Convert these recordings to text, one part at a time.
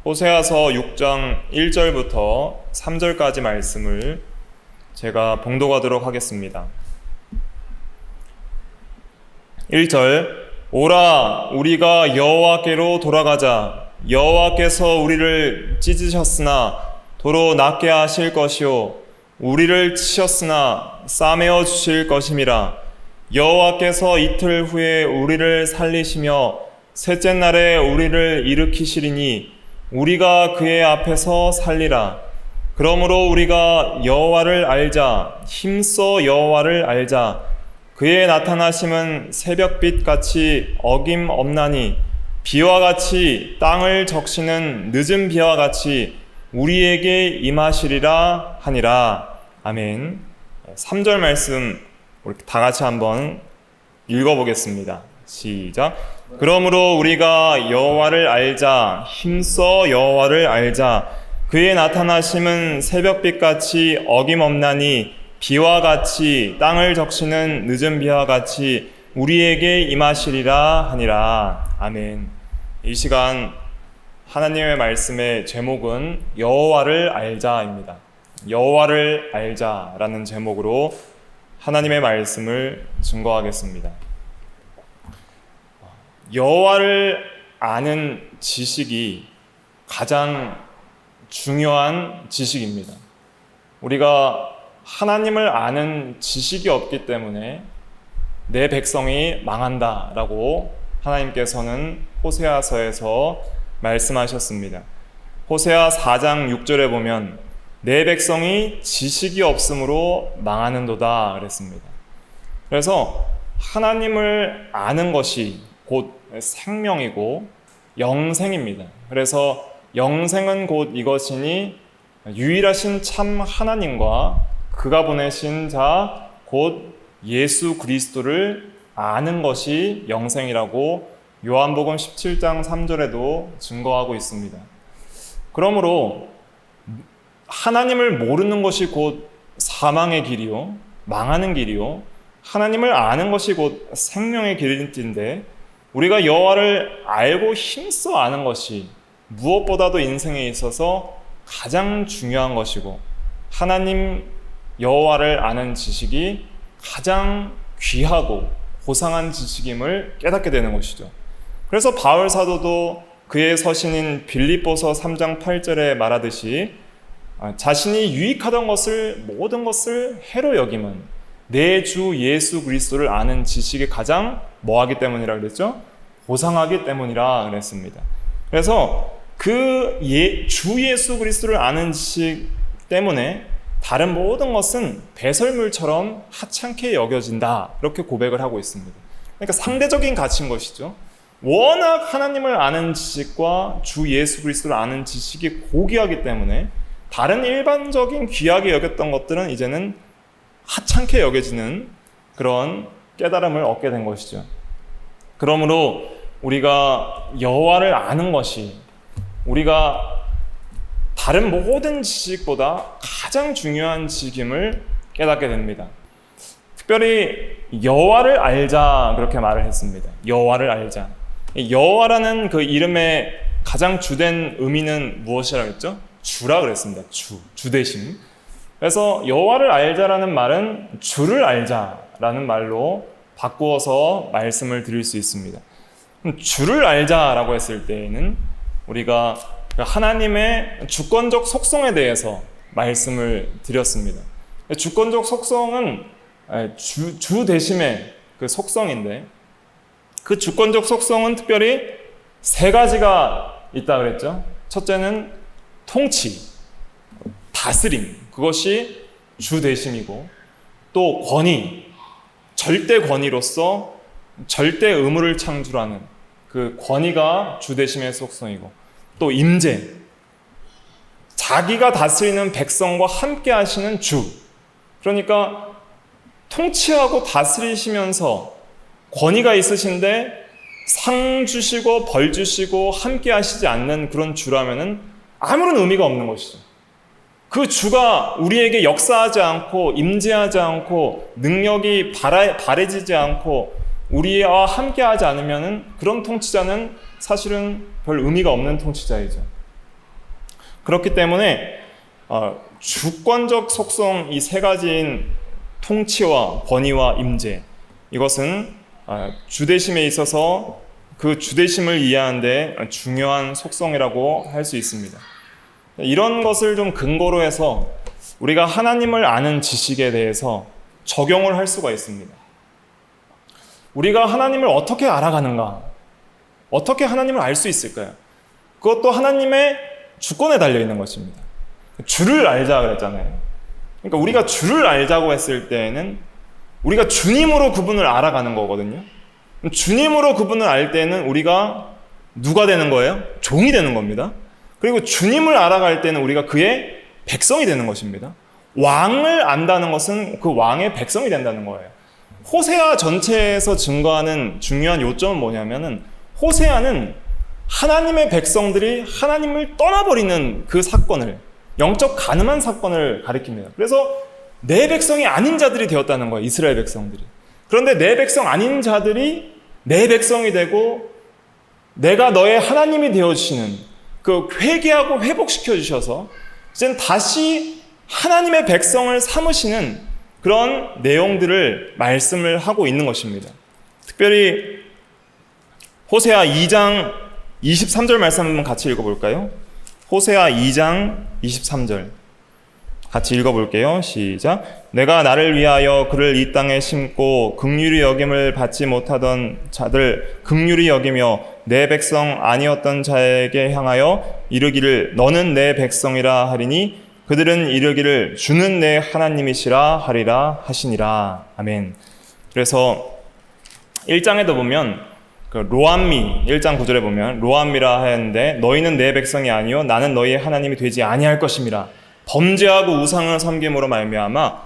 호세아서 6장 1절부터 3절까지 말씀을 제가 봉독하도록 하겠습니다. 1절 오라 우리가 여호와께로 돌아가자. 여호와께서 우리를 찢으셨으나 도로 낫게 하실 것이요 우리를 치셨으나 싸매어 주실 것임이라. 여호와께서 이틀 후에 우리를 살리시며 셋째 날에 우리를 일으키시리니 우리가 그의 앞에서 살리라. 그러므로 우리가 여호와를 알자. 힘써 여호와를 알자. 그의 나타나심은 새벽빛 같이 어김없나니 비와 같이 땅을 적시는 늦은 비와 같이 우리에게 임하시리라 하니라. 아멘. 3절 말씀 우리 다 같이 한번 읽어보겠습니다. 시작. 그러므로 우리가 여호와를 알자. 힘써 여호와를 알자. 그의 나타나심은 새벽빛같이 어김없나니 비와 같이 땅을 적시는 늦은 비와 같이 우리에게 임하시리라 하니라. 아멘. 이 시간 하나님의 말씀의 제목은 여호와를 알자입니다. 여호와를 알자라는 제목으로 하나님의 말씀을 증거하겠습니다. 여호와를 아는 지식이 가장 중요한 지식입니다. 우리가 하나님을 아는 지식이 없기 때문에 내 백성이 망한다라고 하나님께서는 호세아서에서 말씀하셨습니다. 호세아 4장 6절에 보면 내 백성이 지식이 없으므로 망하는도다 그랬습니다. 그래서 하나님을 아는 것이 곧 생명이고 영생입니다. 그래서 영생은 곧 이것이니 유일하신 참 하나님과 그가 보내신 자 곧 예수 그리스도를 아는 것이 영생이라고 요한복음 17장 3절에도 증거하고 있습니다. 그러므로 하나님을 모르는 것이 곧 사망의 길이요 망하는 길이요 하나님을 아는 것이 곧 생명의 길인데 우리가 여호와를 알고 힘써 아는 것이 무엇보다도 인생에 있어서 가장 중요한 것이고 하나님 여호와를 아는 지식이 가장 귀하고 고상한 지식임을 깨닫게 되는 것이죠. 그래서 바울 사도도 그의 서신인 빌립보서 3장 8절에 말하듯이 자신이 유익하던 것을 모든 것을 해로 여김은 내 주 예수 그리스도를 아는 지식이 가장 뭐하기 때문이라 그랬죠? 고상하기 때문이라 그랬습니다. 그래서 그 주 예수 그리스도를 아는 지식 때문에 다른 모든 것은 배설물처럼 하찮게 여겨진다 이렇게 고백을 하고 있습니다. 그러니까 상대적인 가치인 것이죠. 워낙 하나님을 아는 지식과 주 예수 그리스도를 아는 지식이 고귀하기 때문에 다른 일반적인 귀하게 여겼던 것들은 이제는 하찮게 여겨지는 그런 깨달음을 얻게 된 것이죠. 그러므로 우리가 여호와를 아는 것이 우리가 다른 모든 지식보다 가장 중요한 지식임을 깨닫게 됩니다. 특별히 여호와를 알자 그렇게 말을 했습니다. 여호와를 알자. 여호와라는 그 이름의 가장 주된 의미는 무엇이라고 했죠? 주라 그랬습니다. 주 대심. 그래서 여호와를 알자라는 말은 주를 알자라는 말로 바꾸어서 말씀을 드릴 수 있습니다. 주를 알자라고 했을 때에는 우리가 하나님의 주권적 속성에 대해서 말씀을 드렸습니다. 주권적 속성은 주 대심의 그 속성인데 그 주권적 속성은 특별히 세 가지가 있다 그랬죠. 첫째는 통치, 다스림, 그것이 주 대심이고 또 권위, 절대 권위로서 절대 의무를 창출하는 그 권위가 주 대심의 속성이고 또 임재, 자기가 다스리는 백성과 함께 하시는 주. 그러니까 통치하고 다스리시면서 권위가 있으신데 상 주시고 벌 주시고 함께 하시지 않는 그런 주라면은 아무런 의미가 없는 것이죠. 그 주가 우리에게 역사하지 않고 임재하지 않고 능력이 발해지지 않고 우리와 함께 하지 않으면은 그런 통치자는 사실은 별 의미가 없는 통치자이죠. 그렇기 때문에 주권적 속성 이 세 가지인 통치와 권위와 임재, 이것은 주대심에 있어서 그 주대심을 이해하는 데 중요한 속성이라고 할 수 있습니다. 이런 것을 좀 근거로 해서 우리가 하나님을 아는 지식에 대해서 적용을 할 수가 있습니다. 우리가 하나님을 어떻게 알아가는가? 어떻게 하나님을 알 수 있을까요? 그것도 하나님의 주권에 달려있는 것입니다. 주를 알자 그랬잖아요. 그러니까 우리가 주를 알자고 했을 때에는 우리가 주님으로 그분을 알아가는 거거든요. 주님으로 그분을 알 때는 우리가 누가 되는 거예요? 종이 되는 겁니다. 그리고 주님을 알아갈 때는 우리가 그의 백성이 되는 것입니다. 왕을 안다는 것은 그 왕의 백성이 된다는 거예요. 호세아 전체에서 증거하는 중요한 요점은 뭐냐면은, 호세아는 하나님의 백성들이 하나님을 떠나버리는 그 사건을, 영적 간음한 사건을 가리킵니다. 그래서 내 백성이 아닌 자들이 되었다는 거예요, 이스라엘 백성들이. 그런데 내 백성 아닌 자들이 내 백성이 되고 내가 너의 하나님이 되어주시는, 그 회개하고 회복시켜 주셔서 이제는 다시 하나님의 백성을 삼으시는 그런 내용들을 말씀을 하고 있는 것입니다. 특별히 호세아 2장 23절 말씀 한번 같이 읽어볼까요? 호세아 2장 23절 같이 읽어볼게요. 시작. 내가 나를 위하여 그를 이 땅에 심고 긍휼히 여김을 받지 못하던 자들 긍휼히 여기며 내 백성 아니었던 자에게 향하여 이르기를 너는 내 백성이라 하리니 그들은 이르기를 주는 내 하나님이시라 하리라 하시니라. 아멘. 그래서 1장에도 보면 그 로암미 1장 9절에 보면 로암미라 하였는데 너희는 내 백성이 아니요 나는 너희의 하나님이 되지 아니할 것임이라. 범죄하고 우상을 섬김으로 말미암아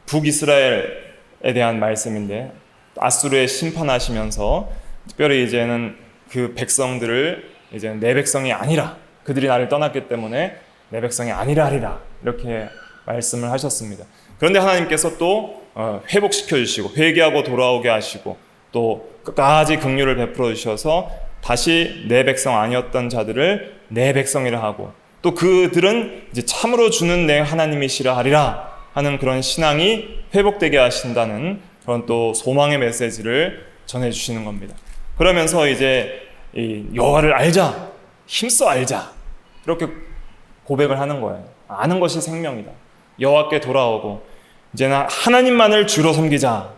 북이스라엘에 대한 말씀인데, 아수르에 심판하시면서 특별히 이제는 그 백성들을 이제 내 백성이 아니라, 그들이 나를 떠났기 때문에 내 백성이 아니라 하리라, 이렇게 말씀을 하셨습니다. 그런데 하나님께서 또 회복시켜 주시고 회개하고 돌아오게 하시고 또 끝까지 긍휼을 베풀어 주셔서 다시 내 백성 아니었던 자들을 내 백성이라 하고, 또 그들은 이제 참으로 주는 내 하나님이시라 하리라 하는 그런 신앙이 회복되게 하신다는 그런 또 소망의 메시지를 전해주시는 겁니다. 그러면서 이제 이 여호와를 알자, 힘써 알자, 이렇게 고백을 하는 거예요. 아는 것이 생명이다. 여호와께 돌아오고 이제는 하나님만을 주로 섬기자,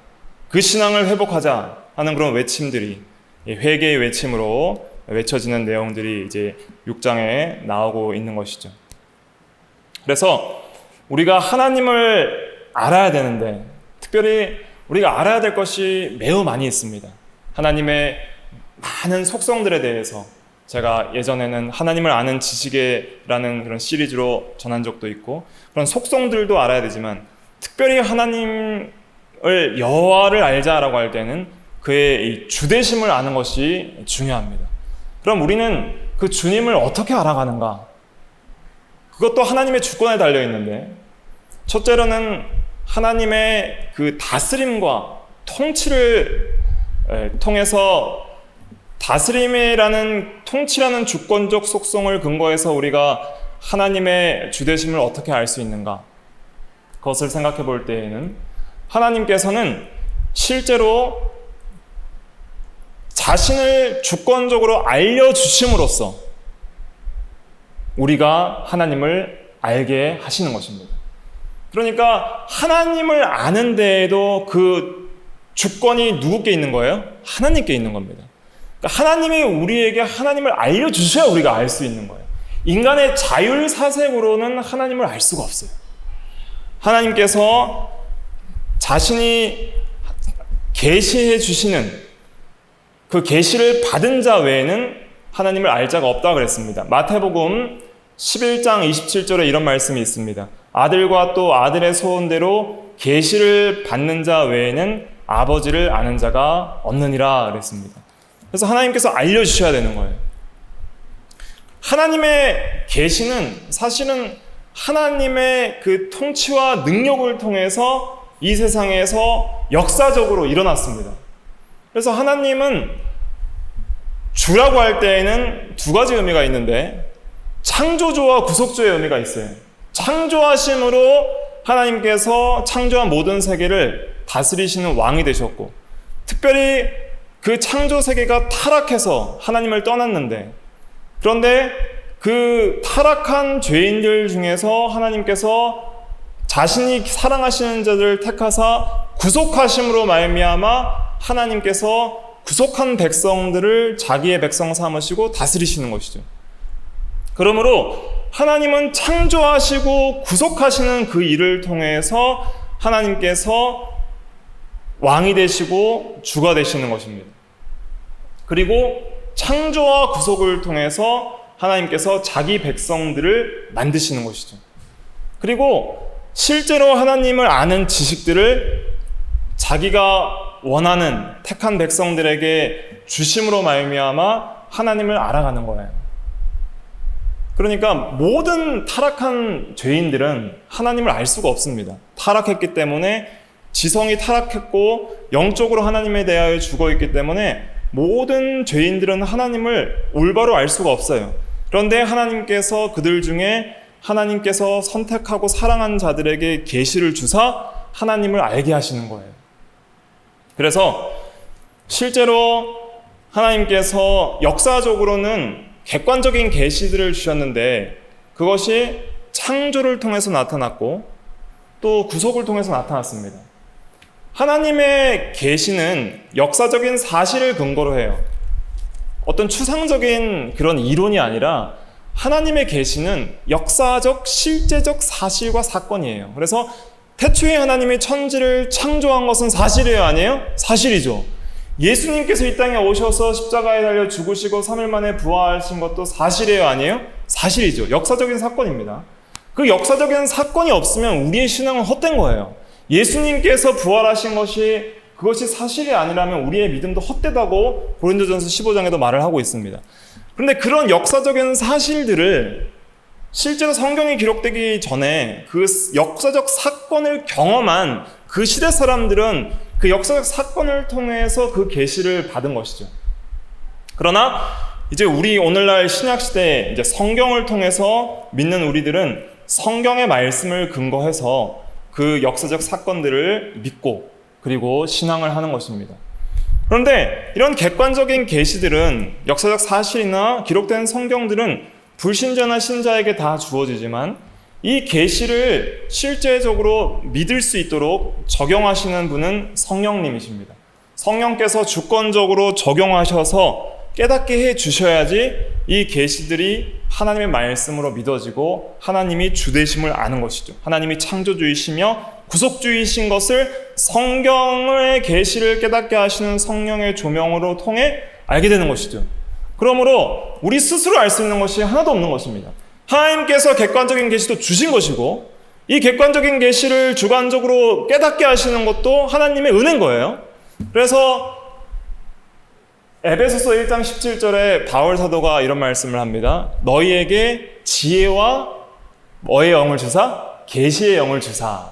그 신앙을 회복하자 하는 그런 외침들이, 회개의 외침으로 외쳐지는 내용들이 이제 6장에 나오고 있는 것이죠. 그래서 우리가 하나님을 알아야 되는데, 특별히 우리가 알아야 될 것이 매우 많이 있습니다. 하나님의 많은 속성들에 대해서 제가 예전에는 하나님을 아는 지식이라는 그런 시리즈로 전한 적도 있고, 그런 속성들도 알아야 되지만 특별히 하나님을, 여호와를 알자라고 할 때는 그의 이 주대심을 아는 것이 중요합니다. 그럼 우리는 그 주님을 어떻게 알아가는가? 그것도 하나님의 주권에 달려 있는데, 첫째로는 하나님의 그 다스림과 통치를 통해서, 다스림이라는, 통치라는 주권적 속성을 근거해서 우리가 하나님의 주대심을 어떻게 알 수 있는가? 그것을 생각해 볼 때에는 하나님께서는 실제로 자신을 주권적으로 알려주심으로써 우리가 하나님을 알게 하시는 것입니다. 그러니까 하나님을 아는 데에도 그 주권이 누구께 있는 거예요? 하나님께 있는 겁니다. 그러니까 하나님이 우리에게 하나님을 알려주셔야 우리가 알 수 있는 거예요. 인간의 자율사색으로는 하나님을 알 수가 없어요. 하나님께서 자신이 계시해 주시는 그 계시를 받은 자 외에는 하나님을 알 자가 없다고 그랬습니다. 마태복음 11장 27절에 이런 말씀이 있습니다. 아들과 또 아들의 소원대로 계시를 받는 자 외에는 아버지를 아는 자가 없느니라 그랬습니다. 그래서 하나님께서 알려주셔야 되는 거예요. 하나님의 계시는 사실은 하나님의 그 통치와 능력을 통해서 이 세상에서 역사적으로 일어났습니다. 그래서 하나님은 주라고 할 때에는 두 가지 의미가 있는데, 창조주와 구속주의 의미가 있어요. 창조하심으로 하나님께서 창조한 모든 세계를 다스리시는 왕이 되셨고, 특별히 그 창조 세계가 타락해서 하나님을 떠났는데, 그런데 그 타락한 죄인들 중에서 하나님께서 자신이 사랑하시는 자들을 택하사 구속하심으로 말미암아 하나님께서 구속한 백성들을 자기의 백성 삼으시고 다스리시는 것이죠. 그러므로 하나님은 창조하시고 구속하시는 그 일을 통해서 하나님께서 왕이 되시고 주가 되시는 것입니다. 그리고 창조와 구속을 통해서 하나님께서 자기 백성들을 만드시는 것이죠. 그리고 실제로 하나님을 아는 지식들을 자기가 원하는 택한 백성들에게 주심으로 말미암아 하나님을 알아가는 거예요. 그러니까 모든 타락한 죄인들은 하나님을 알 수가 없습니다. 타락했기 때문에, 지성이 타락했고 영적으로 하나님에 대하여 죽어있기 때문에 모든 죄인들은 하나님을 올바로 알 수가 없어요. 그런데 하나님께서 그들 중에 하나님께서 선택하고 사랑한 자들에게 계시를 주사 하나님을 알게 하시는 거예요. 그래서 실제로 하나님께서 역사적으로는 객관적인 계시들을 주셨는데, 그것이 창조를 통해서 나타났고 또 구속을 통해서 나타났습니다. 하나님의 계시는 역사적인 사실을 근거로 해요. 어떤 추상적인 그런 이론이 아니라 하나님의 계시는 역사적, 실제적 사실과 사건이에요. 그래서 태초에 하나님이 천지를 창조한 것은 사실이에요, 아니에요? 사실이죠. 예수님께서 이 땅에 오셔서 십자가에 달려 죽으시고 3일 만에 부활하신 것도 사실이에요, 아니에요? 사실이죠. 역사적인 사건입니다. 그 역사적인 사건이 없으면 우리의 신앙은 헛된 거예요. 예수님께서 부활하신 그것이 사실이 아니라면 우리의 믿음도 헛되다고 고린도전서 15장에도 말을 하고 있습니다. 그런데 그런 역사적인 사실들을 실제로 성경이 기록되기 전에 그 역사적 사건을 경험한 그 시대 사람들은 그 역사적 사건을 통해서 그 계시를 받은 것이죠. 그러나 이제 우리 오늘날 신약 시대에 이제 성경을 통해서 믿는 우리들은 성경의 말씀을 근거해서 그 역사적 사건들을 믿고 그리고 신앙을 하는 것입니다. 그런데 이런 객관적인 계시들은, 역사적 사실이나 기록된 성경들은 불신자나 신자에게 다 주어지지만 이 계시를 실제적으로 믿을 수 있도록 적용하시는 분은 성령님이십니다. 성령께서 주권적으로 적용하셔서 깨닫게 해 주셔야지 이 계시들이 하나님의 말씀으로 믿어지고 하나님이 주되심을 아는 것이죠. 하나님이 창조주이시며 구속주이신 것을 성경의 계시를 깨닫게 하시는 성령의 조명으로 통해 알게 되는 것이죠. 그러므로 우리 스스로 알 수 있는 것이 하나도 없는 것입니다. 하나님께서 객관적인 계시도 주신 것이고, 이 객관적인 계시를 주관적으로 깨닫게 하시는 것도 하나님의 은혜인 거예요. 그래서 에베소서 1장 17절에 바울 사도가 이런 말씀을 합니다. 너희에게 지혜와 뭐의 영을 주사? 계시의 영을 주사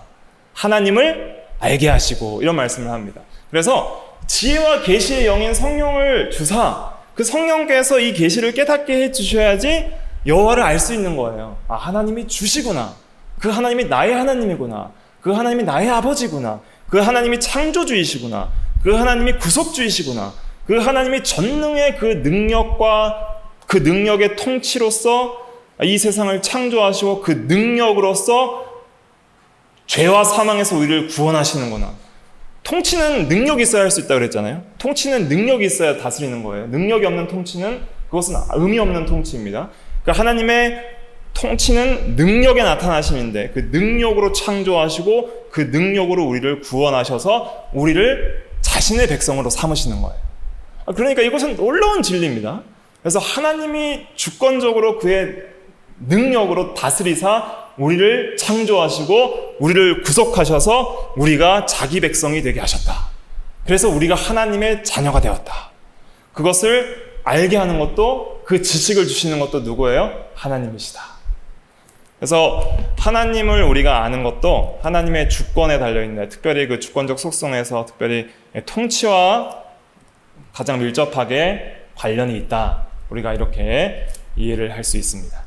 하나님을 알게 하시고, 이런 말씀을 합니다. 그래서 지혜와 계시의 영인 성령을 주사, 그 성령께서 이 계시를 깨닫게 해주셔야지 여호와를 알 수 있는 거예요. 아, 하나님이 주시구나. 그 하나님이 나의 하나님이구나. 그 하나님이 나의 아버지구나. 그 하나님이 창조주이시구나. 그 하나님이 구속주이시구나. 그 하나님이 전능의 그 능력과 그 능력의 통치로서 이 세상을 창조하시고 그 능력으로서 죄와 사망에서 우리를 구원하시는구나. 통치는 능력이 있어야 할 수 있다고 그랬잖아요. 통치는 능력이 있어야 다스리는 거예요. 능력이 없는 통치는, 그것은 의미 없는 통치입니다. 그러니까 하나님의 통치는 능력에 나타나심인데, 그 능력으로 창조하시고 그 능력으로 우리를 구원하셔서 우리를 자신의 백성으로 삼으시는 거예요. 그러니까 이것은 놀라운 진리입니다. 그래서 하나님이 주권적으로 그의 능력으로 다스리사 우리를 창조하시고 우리를 구속하셔서 우리가 자기 백성이 되게 하셨다. 그래서 우리가 하나님의 자녀가 되었다. 그것을 알게 하는 것도, 그 지식을 주시는 것도 누구예요? 하나님이시다. 그래서 하나님을 우리가 아는 것도 하나님의 주권에 달려있는, 특별히 그 주권적 속성에서 특별히 통치와 가장 밀접하게 관련이 있다. 우리가 이렇게 이해를 할 수 있습니다.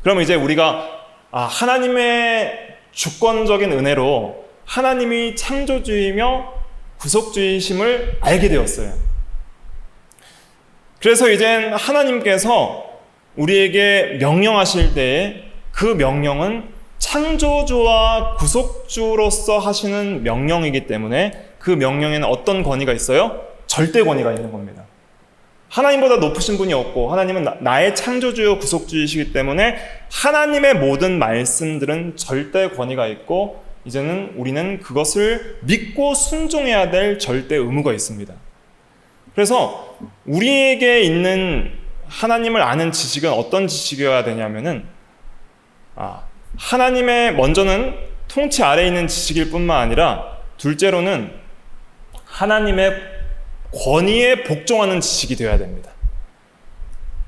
그러면 이제 우리가 하나님의 주권적인 은혜로 하나님이 창조주이며 구속주이심을 알게 되었어요. 그래서 이젠 하나님께서 우리에게 명령하실 때에 그 명령은 창조주와 구속주로서 하시는 명령이기 때문에 그 명령에는 어떤 권위가 있어요? 절대 권위가 있는 겁니다. 하나님보다 높으신 분이 없고 하나님은 나의 창조주요 구속주이시기 때문에 하나님의 모든 말씀들은 절대 권위가 있고 이제는 우리는 그것을 믿고 순종해야 될 절대 의무가 있습니다. 그래서 우리에게 있는 하나님을 아는 지식은 어떤 지식이어야 되냐면은 하나님의 먼저는 통치 아래에 있는 지식일 뿐만 아니라 둘째로는 하나님의 권위에 복종하는 지식이 되어야 됩니다.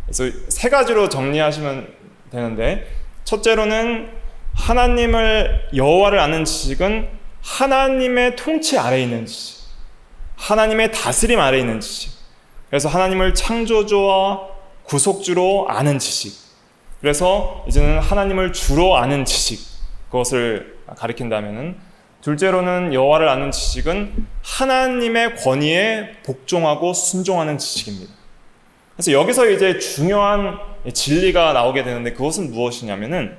그래서 세 가지로 정리하시면 되는데 첫째로는 하나님을 여호와를 아는 지식은 하나님의 통치 아래에 있는 지식, 하나님의 다스림 아래에 있는 지식. 그래서 하나님을 창조주와 구속주로 아는 지식. 그래서 이제는 하나님을 주로 아는 지식. 그것을 가리킨다면은 둘째로는 여호와를 아는 지식은 하나님의 권위에 복종하고 순종하는 지식입니다. 그래서 여기서 이제 중요한 진리가 나오게 되는데 그것은 무엇이냐면은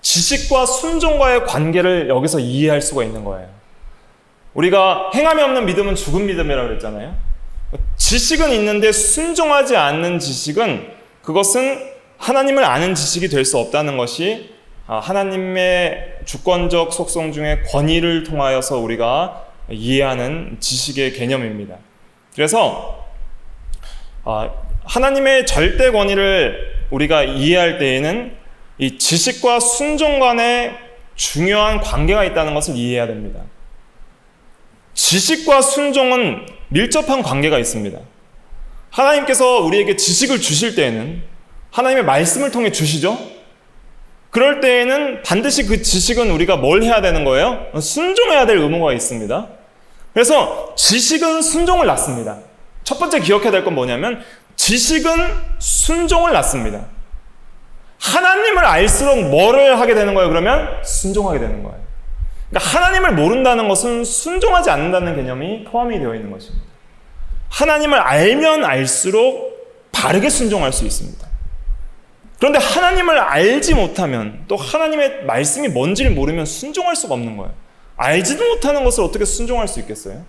지식과 순종과의 관계를 여기서 이해할 수가 있는 거예요. 우리가 행함이 없는 믿음은 죽은 믿음이라고 그랬잖아요. 지식은 있는데 순종하지 않는 지식은 그것은 하나님을 아는 지식이 될 수 없다는 것이 하나님의 주권적 속성 중에 권위를 통하여서 우리가 이해하는 지식의 개념입니다. 그래서 하나님의 절대 권위를 우리가 이해할 때에는 이 지식과 순종 간에 중요한 관계가 있다는 것을 이해해야 됩니다. 지식과 순종은 밀접한 관계가 있습니다. 하나님께서 우리에게 지식을 주실 때에는 하나님의 말씀을 통해 주시죠. 그럴 때에는 반드시 그 지식은 우리가 뭘 해야 되는 거예요? 순종해야 될 의무가 있습니다. 그래서 지식은 순종을 낳습니다. 첫 번째 기억해야 될 건 뭐냐면 지식은 순종을 낳습니다. 하나님을 알수록 뭐를 하게 되는 거예요? 그러면 순종하게 되는 거예요. 그러니까 하나님을 모른다는 것은 순종하지 않는다는 개념이 포함이 되어 있는 것입니다. 하나님을 알면 알수록 바르게 순종할 수 있습니다. 그런데 하나님을 알지 못하면 또 하나님의 말씀이 뭔지를 모르면 순종할 수가 없는 거예요. 알지도 못하는 것을 어떻게 순종할 수 있겠어요?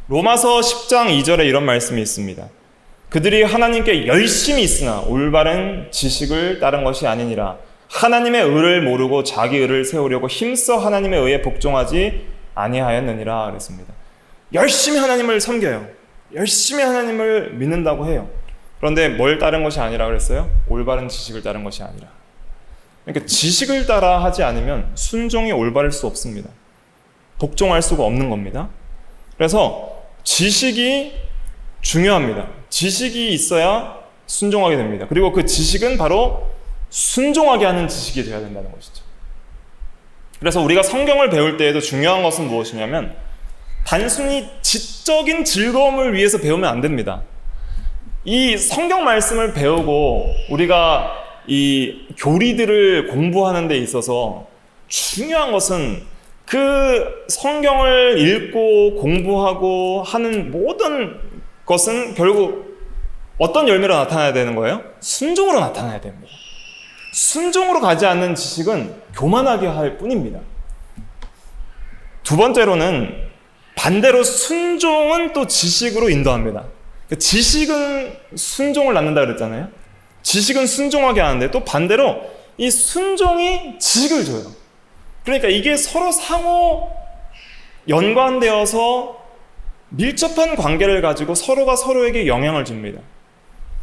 로마서 10장 2절에 이런 말씀이 있습니다. 그들이 하나님께 열심히 있으나 올바른 지식을 따른 것이 아니니라. 하나님의 의를 모르고 자기 의를 세우려고 힘써 하나님의 의에 복종하지 아니하였느니라 그랬습니다. 열심히 하나님을 섬겨요. 열심히 하나님을 믿는다고 해요. 그런데 뭘 따른 것이 아니라 그랬어요? 올바른 지식을 따른 것이 아니라. 그러니까 지식을 따라 하지 않으면 순종이 올바를 수 없습니다. 복종할 수가 없는 겁니다. 그래서 지식이 중요합니다. 지식이 있어야 순종하게 됩니다. 그리고 그 지식은 바로 순종하게 하는 지식이 되어야 된다는 것이죠. 그래서 우리가 성경을 배울 때에도 중요한 것은 무엇이냐면 단순히 지적인 즐거움을 위해서 배우면 안 됩니다. 이 성경 말씀을 배우고 우리가 이 교리들을 공부하는 데 있어서 중요한 것은 그 성경을 읽고 공부하고 하는 모든 것은 결국 어떤 열매로 나타나야 되는 거예요? 순종으로 나타나야 됩니다. 순종으로 가지 않는 지식은 교만하게 할 뿐입니다. 두 번째로는 반대로 순종은 또 지식으로 인도합니다. 지식은 순종을 낳는다 그랬잖아요. 지식은 순종하게 하는데 또 반대로 이 순종이 지식을 줘요. 그러니까 이게 서로 상호 연관되어서 밀접한 관계를 가지고 서로가 서로에게 영향을 줍니다.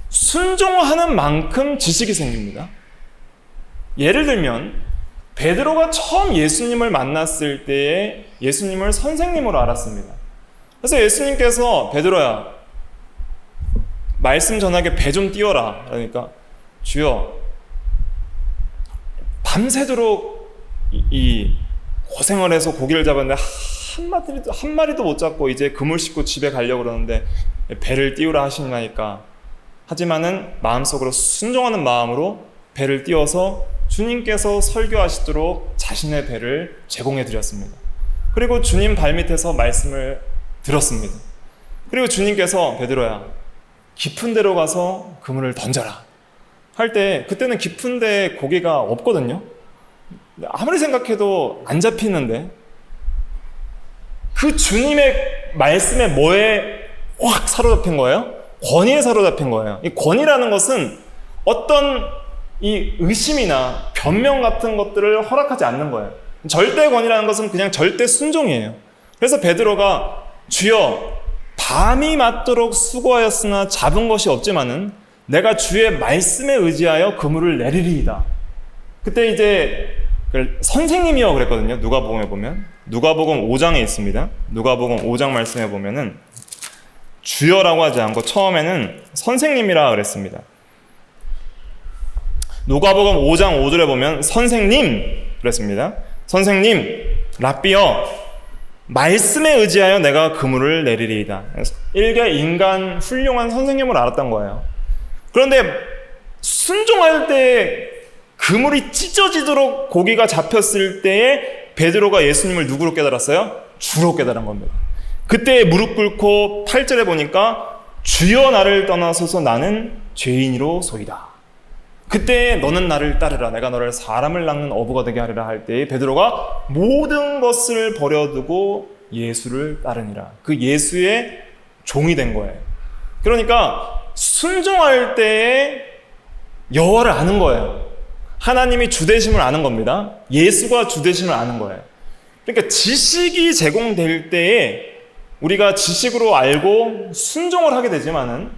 순종하는 만큼 지식이 생깁니다. 예를 들면 베드로가 처음 예수님을 만났을 때에 예수님을 선생님으로 알았습니다. 그래서 예수님께서 베드로야 말씀 전하게 배 좀 띄워라. 그러니까 주여 밤새도록 이 고생을 해서 고기를 잡았는데 한 마리도 못 잡고 이제 그물 싣고 집에 가려고 그러는데 배를 띄우라 하시니까 하지만은 마음속으로 순종하는 마음으로 배를 띄워서 주님께서 설교하시도록 자신의 배를 제공해 드렸습니다. 그리고 주님 발밑에서 말씀을 들었습니다. 그리고 주님께서 베드로야, 깊은 데로 가서 그물을 던져라 할 때, 그때는 깊은 데 고기가 없거든요. 아무리 생각해도 안 잡히는데, 그 주님의 말씀에 뭐에 확 사로잡힌 거예요? 권위에 사로잡힌 거예요. 이 권위라는 것은 어떤 이 의심이나 변명 같은 것들을 허락하지 않는 거예요. 절대 권위라는 것은 그냥 절대 순종이에요. 그래서 베드로가 주여, 밤이 맞도록 수고하였으나 잡은 것이 없지만은 내가 주의 말씀에 의지하여 그물을 내리리이다. 그때 이제 선생님이여 그랬거든요. 누가복음에 보면, 누가복음 5장에 있습니다. 누가복음 5장 말씀에 보면은 주여라고 하지 않고 처음에는 선생님이라 그랬습니다. 누가복음 5장 5절에 보면 선생님 그랬습니다. 선생님, 랍비여, 말씀에 의지하여 내가 그물을 내리리이다. 일개 인간 훌륭한 선생님을 알았던 거예요. 그런데 순종할 때 그물이 찢어지도록 고기가 잡혔을 때에 베드로가 예수님을 누구로 깨달았어요? 주로 깨달은 겁니다. 그때 무릎 꿇고 8절에 보니까 주여 나를 떠나소서 나는 죄인이로소이다. 그때 너는 나를 따르라, 내가 너를 사람을 낚는 어부가 되게 하리라 할 때에 베드로가 모든 것을 버려두고 예수를 따르니라. 그 예수의 종이 된 거예요. 그러니까 순종할 때에 여호와를 아는 거예요. 하나님이 주되심을 아는 겁니다. 예수가 주되심을 아는 거예요. 그러니까 지식이 제공될 때에 우리가 지식으로 알고 순종을 하게 되지만은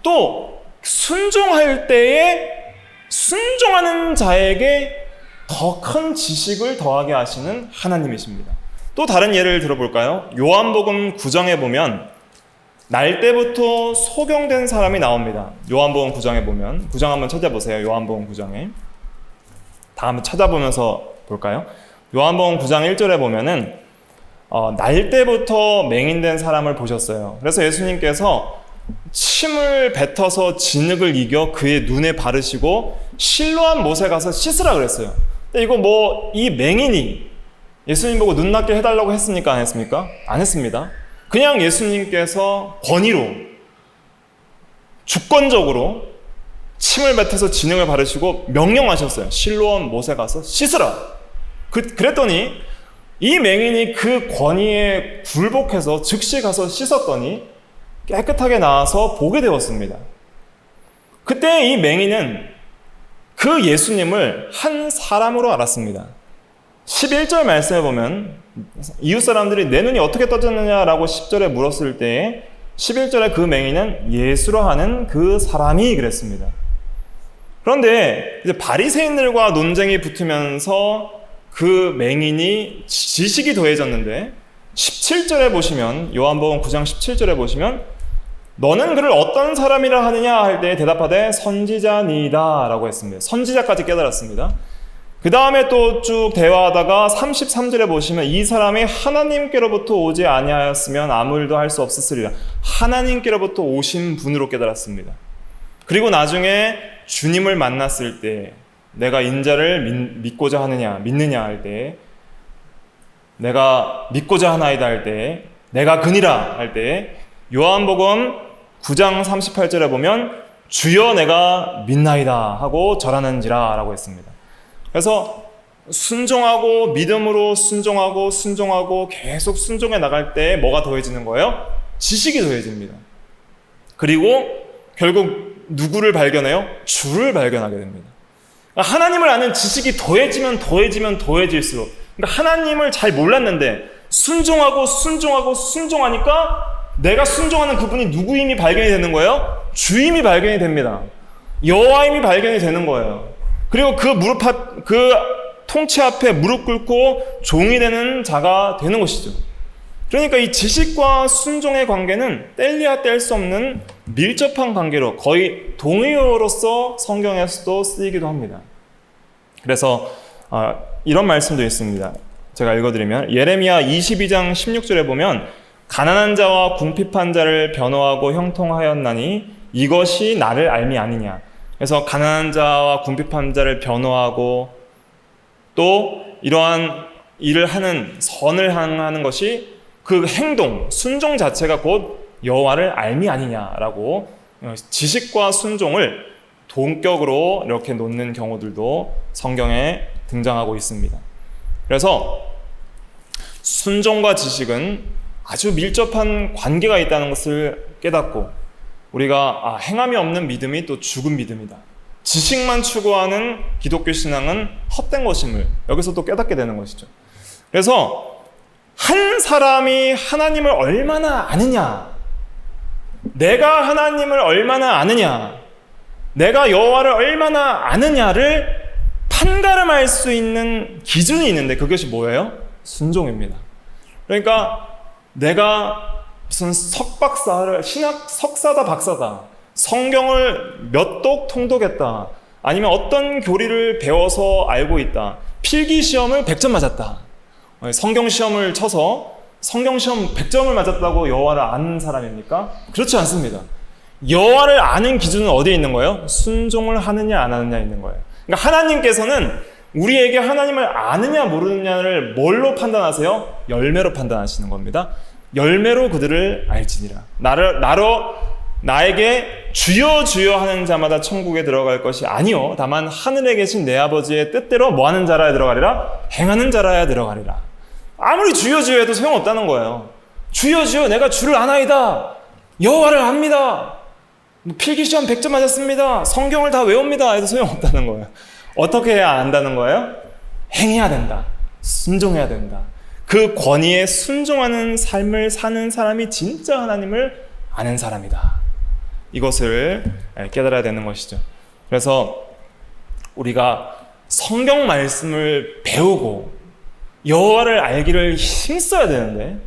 또 순종할 때에 순종하는 자에게 더 큰 지식을 더하게 하시는 하나님이십니다. 또 다른 예를 들어볼까요? 요한복음 9장에 보면 날 때부터 소경된 사람이 나옵니다. 요한복음 9장에 보면, 9장 한번 찾아보세요. 요한복음 9장에 다 한번 찾아보면서 볼까요? 요한복음 9장 1절에 보면은 날 때부터 맹인된 사람을 보셨어요. 그래서 예수님께서 침을 뱉어서 진흙을 이겨 그의 눈에 바르시고 실로암 못에 가서 씻으라 그랬어요. 근데 이거 이 맹인이 예수님 보고 눈 낫게 해달라고 했습니까? 안 했습니까? 안 했습니다. 그냥 예수님께서 권위로, 주권적으로 침을 뱉어서 진흙을 바르시고 명령하셨어요. 실로암 못에 가서 씻으라. 그랬더니 이 맹인이 그 권위에 굴복해서 즉시 가서 씻었더니 깨끗하게 나와서 보게 되었습니다. 그때 이 맹인은 그 예수님을 한 사람으로 알았습니다. 11절 말씀에 보면 이웃 사람들이 내 눈이 어떻게 떠졌느냐라고 10절에 물었을 때 11절에 그 맹인은 예수로 하는 그 사람이 그랬습니다. 그런데 이제 바리새인들과 논쟁이 붙으면서 그 맹인이 지식이 더해졌는데 17절에 보시면, 요한복음 9장 17절에 보시면 너는 그를 어떤 사람이라 하느냐 할 때 대답하되 선지자니이다 라고 했습니다. 선지자까지 깨달았습니다. 그 다음에 또 쭉 대화하다가 33절에 보시면 이 사람이 하나님께로부터 오지 아니하였으면 아무 일도 할 수 없었으리라. 하나님께로부터 오신 분으로 깨달았습니다. 그리고 나중에 주님을 만났을 때 내가 인자를 믿고자 하느냐, 믿느냐 할 때, 내가 믿고자 하나이다 할 때, 내가 그니라 할 때, 요한복음 9장 38절에 보면 주여 내가 믿나이다 하고 절하는지라 라고 했습니다. 그래서 순종하고 믿음으로 순종하고 계속 순종해 나갈 때 뭐가 더해지는 거예요? 지식이 더해집니다. 그리고 결국 누구를 발견해요? 주를 발견하게 됩니다. 하나님을 아는 지식이 더해질수록, 그러니까 하나님을 잘 몰랐는데 순종하니까 내가 순종하는 그분이 누구임이 발견이 되는 거예요? 주임이 발견이 됩니다. 여호와임이 발견이 되는 거예요. 그리고 그 통치 앞에 무릎 꿇고 종이 되는 자가 되는 것이죠. 그러니까 이 지식과 순종의 관계는 뗄래야 뗄 수 없는 밀접한 관계로 거의 동의어로서 성경에서도 쓰이기도 합니다. 그래서 이런 말씀도 있습니다. 제가 읽어드리면 예레미야 22장 16절에 보면 가난한 자와 궁핍한 자를 변호하고 형통하였나니 이것이 나를 알미 아니냐. 그래서 가난한 자와 궁핍한 자를 변호하고 또 이러한 일을 하는 선을 향하는 것이 그 행동, 순종 자체가 곧 여호와를 알미 아니냐라고 지식과 순종을 동격으로 이렇게 놓는 경우들도 성경에 등장하고 있습니다. 그래서 순종과 지식은 아주 밀접한 관계가 있다는 것을 깨닫고 우리가 행함이 없는 믿음이 또 죽은 믿음이다. 지식만 추구하는 기독교 신앙은 헛된 것임을 여기서 또 깨닫게 되는 것이죠. 그래서 한 사람이 하나님을 얼마나 아느냐, 내가 하나님을 얼마나 아느냐, 내가 여호와를 얼마나 아느냐를 판가름할 수 있는 기준이 있는데 그것이 뭐예요? 순종입니다. 그러니까 내가 무슨 석박사를 신학 석사다 박사다, 성경을 몇 독 통독했다, 아니면 어떤 교리를 배워서 알고 있다, 필기시험을 100점 맞았다, 성경시험을 쳐서 성경시험 100점을 맞았다고 여호와를 아는 사람입니까? 그렇지 않습니다. 여호와를 아는 기준은 어디에 있는 거예요? 순종을 하느냐 안 하느냐에 있는 거예요. 그러니까 하나님께서는 우리에게 하나님을 아느냐 모르느냐를 뭘로 판단하세요? 열매로 판단하시는 겁니다. 열매로 그들을 알지니라. 나에게 주여 주여 하는 자마다 천국에 들어갈 것이 아니요 다만 하늘에 계신 내 아버지의 뜻대로 뭐 하는 자라야 들어가리라? 행하는 자라야 들어가리라. 아무리 주여 주여 해도 소용없다는 거예요. 주여 주여 내가 주를 아나이다, 여호와를 압니다, 필기시험 100점 맞았습니다, 성경을 다 외웁니다 해도 소용없다는 거예요. 어떻게 해야 안다는 거예요? 행해야 된다, 순종해야 된다. 그 권위에 순종하는 삶을 사는 사람이 진짜 하나님을 아는 사람이다. 이것을 깨달아야 되는 것이죠. 그래서 우리가 성경 말씀을 배우고 여호와를 알기를 힘써야 되는데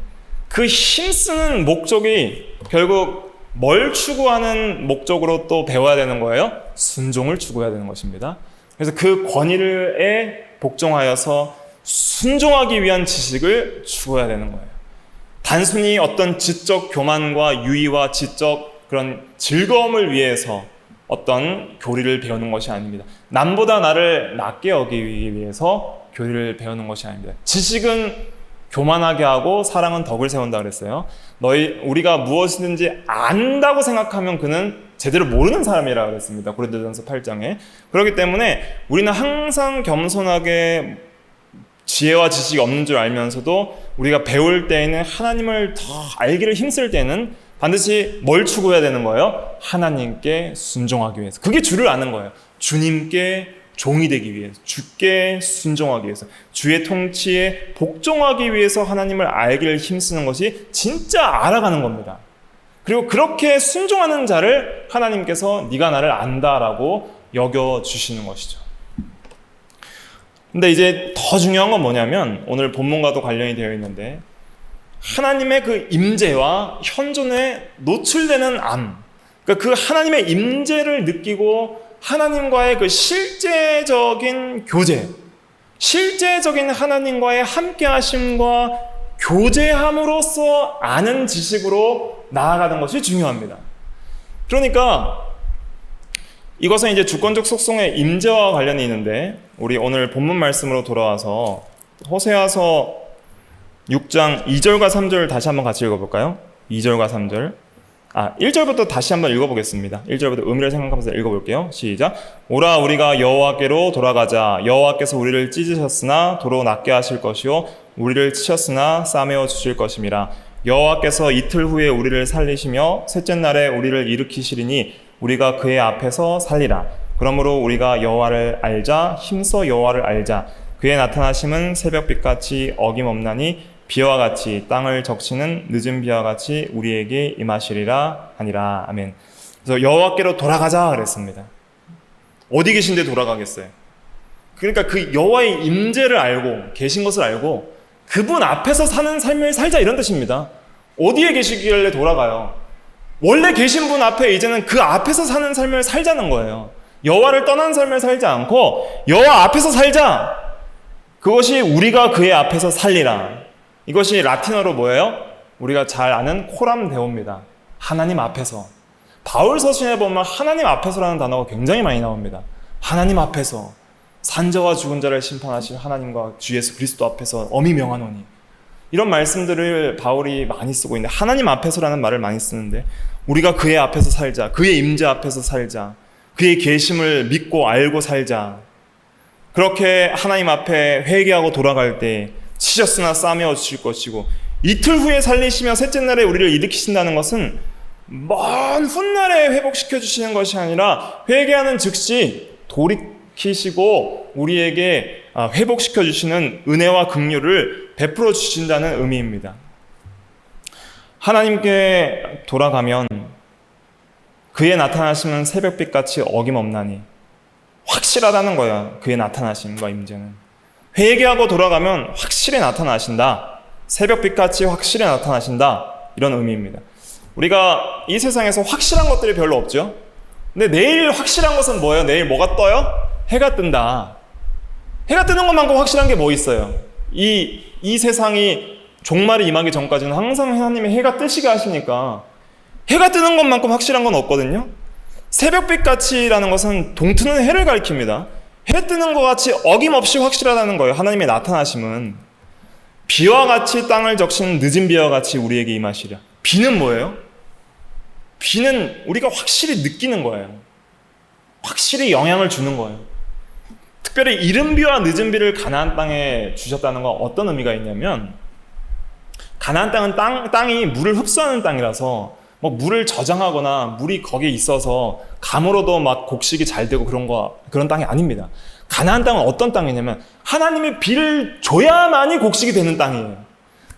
그 힘쓰는 목적이 결국 뭘 추구하는 목적으로 또 배워야 되는 거예요? 순종을 추구해야 되는 것입니다. 그래서 그 권위에 복종하여서 순종하기 위한 지식을 추구해야 되는 거예요. 단순히 어떤 지적 교만과 유의와 지적 그런 즐거움을 위해서 어떤 교리를 배우는 것이 아닙니다. 남보다 나를 낮게 여기기 위해서 교리를 배우는 것이 아닙니다. 지식은 교만하게 하고 사랑은 덕을 세운다 그랬어요. 우리가 무엇이든지 안다고 생각하면 그는 제대로 모르는 사람이라 그랬습니다. 고린도전서 8장에. 그렇기 때문에 우리는 항상 겸손하게 지혜와 지식이 없는 줄 알면서도 우리가 배울 때에는 하나님을 더 알기를 힘쓸 때는 반드시 뭘 추구해야 되는 거예요? 하나님께 순종하기 위해서. 그게 주를 아는 거예요. 주님께 종이 되기 위해서, 주께 순종하기 위해서, 주의 통치에 복종하기 위해서 하나님을 알기를 힘쓰는 것이 진짜 알아가는 겁니다. 그리고 그렇게 순종하는 자를 하나님께서 네가 나를 안다라고 여겨주시는 것이죠. 근데 이제 더 중요한 건 뭐냐면 오늘 본문과도 관련이 되어 있는데 하나님의 그 임재와 현존에 노출되는 암, 그러니까 그 하나님의 임재를 느끼고 하나님과의 그 실제적인 교제, 실제적인 하나님과의 함께하심과 교제함으로써 아는 지식으로 나아가는 것이 중요합니다. 그러니까 이것은 이제 주권적 속성의 임재와 관련이 있는데 우리 오늘 본문 말씀으로 돌아와서 호세아서 6장 2절과 3절 다시 한번 같이 읽어볼까요? 2절과 3절. 1절부터 다시 한번 읽어보겠습니다. 1절부터 의미를 생각하면서 읽어볼게요. 시작. 오라 우리가 여호와께로 돌아가자. 여호와께서 우리를 찢으셨으나 도로 낫게 하실 것이요 우리를 치셨으나 싸매어 주실 것임이라. 여호와께서 이틀 후에 우리를 살리시며 셋째 날에 우리를 일으키시리니 우리가 그의 앞에서 살리라. 그러므로 우리가 여호와를 알자. 힘써 여호와를 알자. 그의 나타나심은 새벽빛같이 어김없나니 비와 같이 땅을 적시는 늦은 비와 같이 우리에게 임하시리라 하니라. 아멘. 그래서 여호와께로 돌아가자 그랬습니다. 어디 계신데 돌아가겠어요? 그러니까 그 여호와의 임재를 알고 계신 것을 알고 그분 앞에서 사는 삶을 살자 이런 뜻입니다. 어디에 계시길래 돌아가요? 원래 계신 분 앞에 이제는 그 앞에서 사는 삶을 살자는 거예요. 여호와를 떠난 삶을 살지 않고 여호와 앞에서 살자. 그것이 우리가 그의 앞에서 살리라. 이것이 라틴어로 뭐예요? 우리가 잘 아는 코람 데오입니다. 하나님 앞에서. 바울 서신에 보면 하나님 앞에서라는 단어가 굉장히 많이 나옵니다. 하나님 앞에서 산자와 죽은 자를 심판하실 하나님과 주 예수 그리스도 앞에서 엄히 명하노니, 이런 말씀들을 바울이 많이 쓰고 있는데, 하나님 앞에서라는 말을 많이 쓰는데, 우리가 그의 앞에서 살자, 그의 임재 앞에서 살자, 그의 계심을 믿고 알고 살자, 그렇게 하나님 앞에 회개하고 돌아갈 때 치셨으나 싸매어 주실 것이고, 이틀 후에 살리시며 셋째 날에 우리를 일으키신다는 것은 먼 훗날에 회복시켜 주시는 것이 아니라 회개하는 즉시 돌이키시고 우리에게 회복시켜 주시는 은혜와 긍휼을 베풀어 주신다는 의미입니다. 하나님께 돌아가면 그의 나타나심은 새벽빛같이 어김없나니, 확실하다는 거야. 그의 나타나심과 임재는 회개하고 돌아가면 확실히 나타나신다, 새벽빛같이 확실히 나타나신다, 이런 의미입니다. 우리가 이 세상에서 확실한 것들이 별로 없죠. 근데 내일 확실한 것은 뭐예요? 내일 뭐가 떠요? 해가 뜬다. 해가 뜨는 것만큼 확실한 게 뭐 있어요? 이 세상이 종말이 임하기 전까지는 항상 하나님이 해가 뜨시게 하시니까 해가 뜨는 것만큼 확실한 건 없거든요. 새벽빛같이라는 것은 동트는 해를 가리킵니다. 해 뜨는 것 같이 어김없이 확실하다는 거예요. 하나님의 나타나심은 비와 같이 땅을 적시는 늦은 비와 같이 우리에게 임하시랴. 비는 뭐예요? 비는 우리가 확실히 느끼는 거예요. 확실히 영향을 주는 거예요. 특별히 이른 비와 늦은 비를 가나안 땅에 주셨다는 건 어떤 의미가 있냐면, 가나안 땅은 땅이 물을 흡수하는 땅이라서 뭐 물을 저장하거나 물이 거기에 있어서 감으로도 막 곡식이 잘 되고 그런 땅이 아닙니다. 가나안 땅은 어떤 땅이냐면 하나님의 비를 줘야만이 곡식이 되는 땅이에요.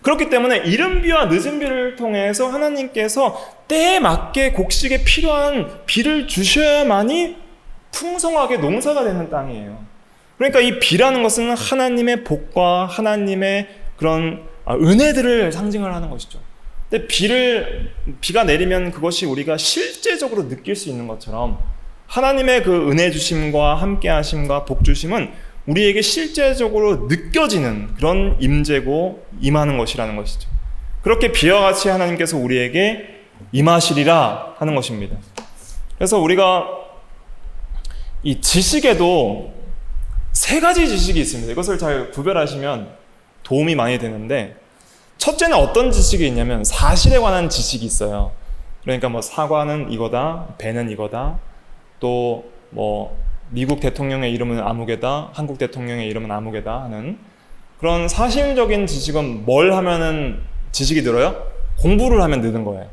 그렇기 때문에 이른 비와 늦은 비를 통해서 하나님께서 때에 맞게 곡식에 필요한 비를 주셔야만이 풍성하게 농사가 되는 땅이에요. 그러니까 이 비라는 것은 하나님의 복과 하나님의 그런 은혜들을 상징을 하는 것이죠. 근데 비가 내리면 그것이 우리가 실제적으로 느낄 수 있는 것처럼 하나님의 그 은혜 주심과 함께 하심과 복 주심은 우리에게 실제적으로 느껴지는 그런 임재고 임하는 것이라는 것이죠. 그렇게 비와 같이 하나님께서 우리에게 임하시리라 하는 것입니다. 그래서 우리가 이 지식에도 세 가지 지식이 있습니다. 이것을 잘 구별하시면 도움이 많이 되는데, 첫째는 어떤 지식이 있냐면 사실에 관한 지식이 있어요. 그러니까 뭐 사과는 이거다, 배는 이거다, 또 뭐 미국 대통령의 이름은 아무개다, 한국 대통령의 이름은 아무개다 하는 그런 사실적인 지식은 뭘 하면은 지식이 늘어요? 공부를 하면 느는 거예요.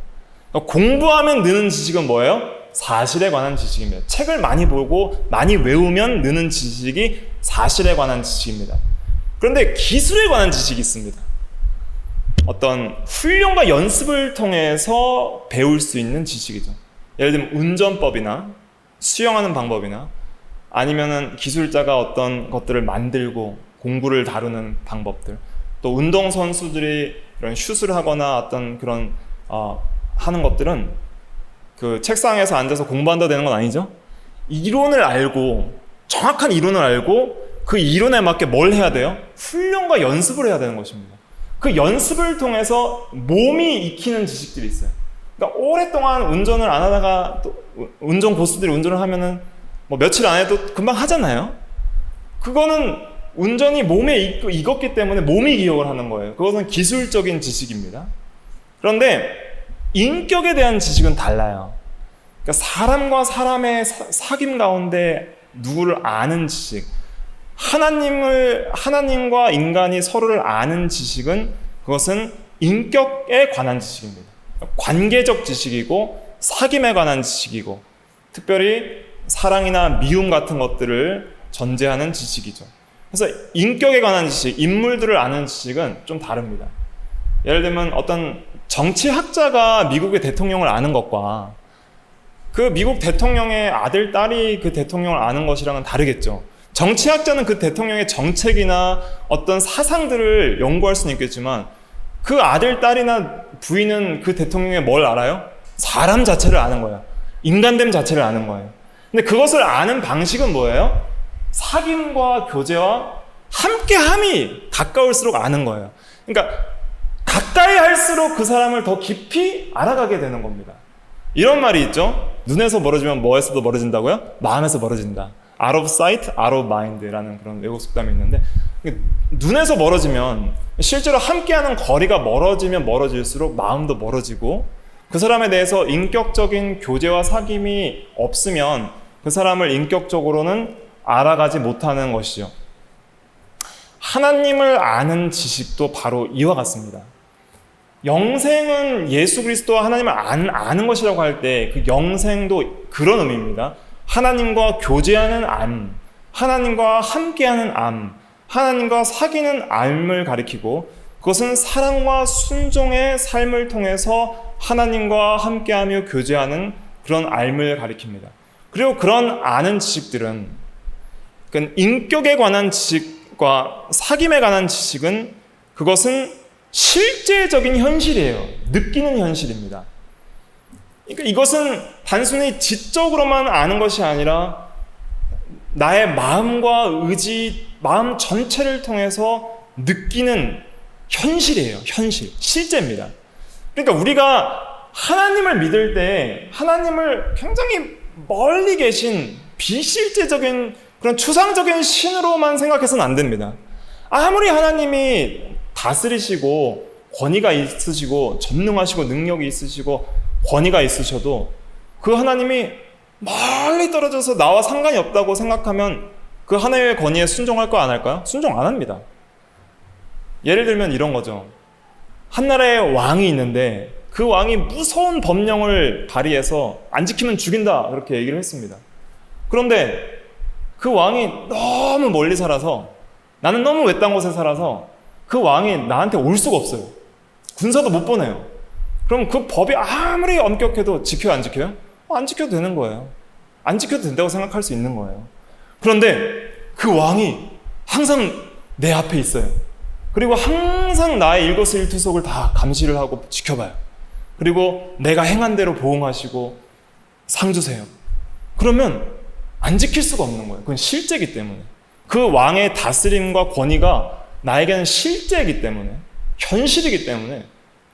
그러니까 공부하면 느는 지식은 뭐예요? 사실에 관한 지식입니다. 책을 많이 보고 많이 외우면 느는 지식이 사실에 관한 지식입니다. 그런데 기술에 관한 지식이 있습니다. 어떤 훈련과 연습을 통해서 배울 수 있는 지식이죠. 예를 들면 운전법이나 수영하는 방법이나 아니면은 기술자가 어떤 것들을 만들고 공구를 다루는 방법들, 또 운동선수들이 이런 슛을 하거나 어떤 그런 하는 것들은 그 책상에서 앉아서 공부한다 되는 건 아니죠. 이론을 알고, 정확한 이론을 알고 그 이론에 맞게 뭘 해야 돼요? 훈련과 연습을 해야 되는 것입니다. 그 연습을 통해서 몸이 익히는 지식들이 있어요. 그러니까 오랫동안 운전을 안 하다가 또 운전 고수들이 운전을 하면은 뭐 며칠 안 해도 금방 하잖아요. 그거는 운전이 몸에 익었기 때문에 몸이 기억을 하는 거예요. 그것은 기술적인 지식입니다. 그런데 인격에 대한 지식은 달라요. 그러니까 사람과 사람의 사귐 가운데 누구를 아는 지식, 하나님과 인간이 서로를 아는 지식은 그것은 인격에 관한 지식입니다. 관계적 지식이고 사귐에 관한 지식이고, 특별히 사랑이나 미움 같은 것들을 전제하는 지식이죠. 그래서 인격에 관한 지식, 인물들을 아는 지식은 좀 다릅니다. 예를 들면 어떤 정치학자가 미국의 대통령을 아는 것과 그 미국 대통령의 아들, 딸이 그 대통령을 아는 것이랑은 다르겠죠. 정치학자는 그 대통령의 정책이나 어떤 사상들을 연구할 수는 있겠지만 그 아들, 딸이나 부인은 그 대통령의 뭘 알아요? 사람 자체를 아는 거예요. 인간됨 자체를 아는 거예요. 근데 그것을 아는 방식은 뭐예요? 사귐과 교제와 함께함이 가까울수록 아는 거예요. 그러니까 가까이 할수록 그 사람을 더 깊이 알아가게 되는 겁니다. 이런 말이 있죠. 눈에서 멀어지면 뭐에서도 멀어진다고요? 마음에서 멀어진다. out of sight, out of mind라는 그런 외국 속담이 있는데, 눈에서 멀어지면 실제로 함께하는 거리가 멀어지면 멀어질수록 마음도 멀어지고, 그 사람에 대해서 인격적인 교제와 사귐이 없으면 그 사람을 인격적으로는 알아가지 못하는 것이죠. 하나님을 아는 지식도 바로 이와 같습니다. 영생은 예수 그리스도와 하나님을 아는 것이라고 할 때 그 영생도 그런 의미입니다. 하나님과 교제하는 삶, 하나님과 함께하는 삶, 하나님과 사귀는 삶을 가리키고, 그것은 사랑과 순종의 삶을 통해서 하나님과 함께하며 교제하는 그런 삶을 가리킵니다. 그리고 그런 아는 지식들은, 그러니까 인격에 관한 지식과 사귐에 관한 지식은 그것은 실제적인 현실이에요. 느끼는 현실입니다. 그러니까 이것은 단순히 지적으로만 아는 것이 아니라 나의 마음과 의지, 마음 전체를 통해서 느끼는 현실이에요. 현실, 실제입니다. 그러니까 우리가 하나님을 믿을 때 하나님을 굉장히 멀리 계신 비실제적인 그런 추상적인 신으로만 생각해서는 안 됩니다. 아무리 하나님이 다스리시고 권위가 있으시고 전능하시고 능력이 있으시고 권위가 있으셔도 그 하나님이 멀리 떨어져서 나와 상관이 없다고 생각하면 그 하나님의 권위에 순종할까 안 할까요? 순종 안 합니다. 예를 들면 이런 거죠. 한 나라에 왕이 있는데 그 왕이 무서운 법령을 발의해서 안 지키면 죽인다 그렇게 얘기를 했습니다. 그런데 그 왕이 너무 멀리 살아서, 나는 너무 외딴 곳에 살아서 그 왕이 나한테 올 수가 없어요. 군사도 못 보내요. 그럼 그 법이 아무리 엄격해도 지켜요, 안 지켜요? 안 지켜도 되는 거예요. 안 지켜도 된다고 생각할 수 있는 거예요. 그런데 그 왕이 항상 내 앞에 있어요. 그리고 항상 나의 일거수일투족을 다 감시를 하고 지켜봐요. 그리고 내가 행한 대로 보응하시고 상 주세요. 그러면 안 지킬 수가 없는 거예요. 그건 실제이기 때문에. 그 왕의 다스림과 권위가 나에게는 실제이기 때문에, 현실이기 때문에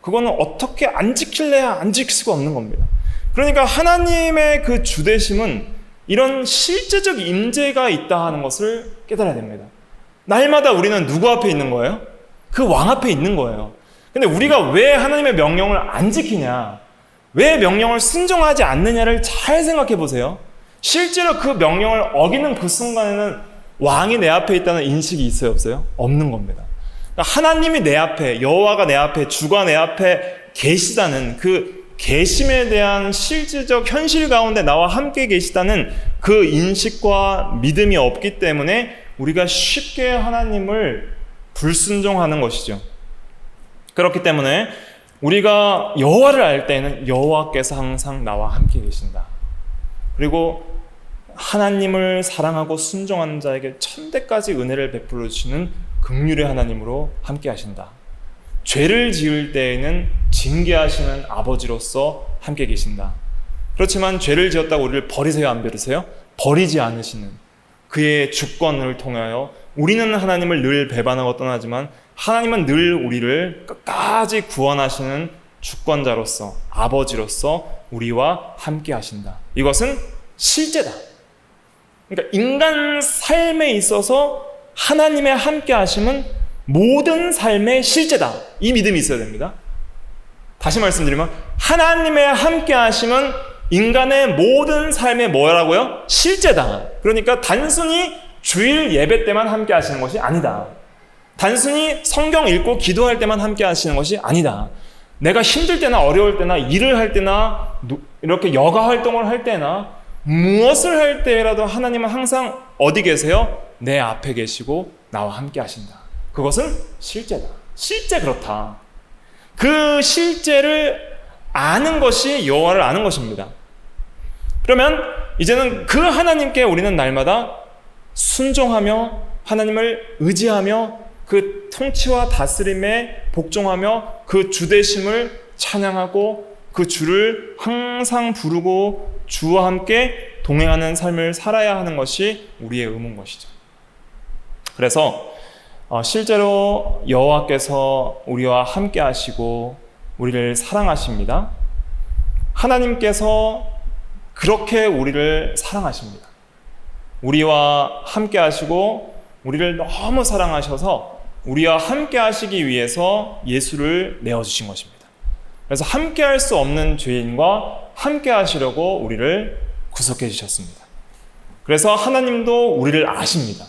그거는 어떻게 안 지킬래야 안 지킬 수가 없는 겁니다. 그러니까 하나님의 그 주대심은 이런 실제적 임재가 있다 하는 것을 깨달아야 됩니다. 날마다 우리는 누구 앞에 있는 거예요? 그 왕 앞에 있는 거예요. 근데 우리가 왜 하나님의 명령을 안 지키냐, 왜 명령을 순종하지 않느냐를 잘 생각해 보세요. 실제로 그 명령을 어기는 그 순간에는 왕이 내 앞에 있다는 인식이 있어요, 없어요? 없는 겁니다. 그러니까 하나님이 내 앞에, 여호와가 내 앞에, 주가 내 앞에 계시다는 그 계심에 대한 실질적 현실 가운데 나와 함께 계시다는 그 인식과 믿음이 없기 때문에 우리가 쉽게 하나님을 불순종하는 것이죠. 그렇기 때문에 우리가 여호와를 알 때는 여호와께서 항상 나와 함께 계신다. 그리고 하나님을 사랑하고 순종하는 자에게 천대까지 은혜를 베풀어 주시는 긍휼의 하나님으로 함께 하신다. 죄를 지을 때에는 징계하시는 아버지로서 함께 계신다. 그렇지만 죄를 지었다고 우리를 버리세요, 안 버리세요? 버리지 않으시는 그의 주권을 통하여 우리는 하나님을 늘 배반하고 떠나지만 하나님은 늘 우리를 끝까지 구원하시는 주권자로서, 아버지로서 우리와 함께 하신다. 이것은 실제다. 그러니까 인간 삶에 있어서 하나님의 함께 하심은 모든 삶의 실제다. 이 믿음이 있어야 됩니다. 다시 말씀드리면 하나님의 함께 하심은 인간의 모든 삶의 뭐라고요? 실제다. 그러니까 단순히 주일 예배 때만 함께 하시는 것이 아니다. 단순히 성경 읽고 기도할 때만 함께 하시는 것이 아니다. 내가 힘들 때나 어려울 때나 일을 할 때나 이렇게 여가 활동을 할 때나 무엇을 할 때라도 하나님은 항상 어디 계세요? 내 앞에 계시고 나와 함께 하신다. 그것은 실제다. 실제 그렇다. 그 실제를 아는 것이 여호와를 아는 것입니다. 그러면 이제는 그 하나님께 우리는 날마다 순종하며 하나님을 의지하며 그 통치와 다스림에 복종하며 그 주되심을 찬양하고 그 주를 항상 부르고 주와 함께 동행하는 삶을 살아야 하는 것이 우리의 의무인 것이죠. 그래서 실제로 여호와께서 우리와 함께 하시고 우리를 사랑하십니다. 하나님께서 그렇게 우리를 사랑하십니다. 우리와 함께 하시고 우리를 너무 사랑하셔서 우리와 함께 하시기 위해서 예수를 내어주신 것입니다. 그래서 함께 할 수 없는 죄인과 함께 하시려고 우리를 구속해 주셨습니다. 그래서 하나님도 우리를 아십니다.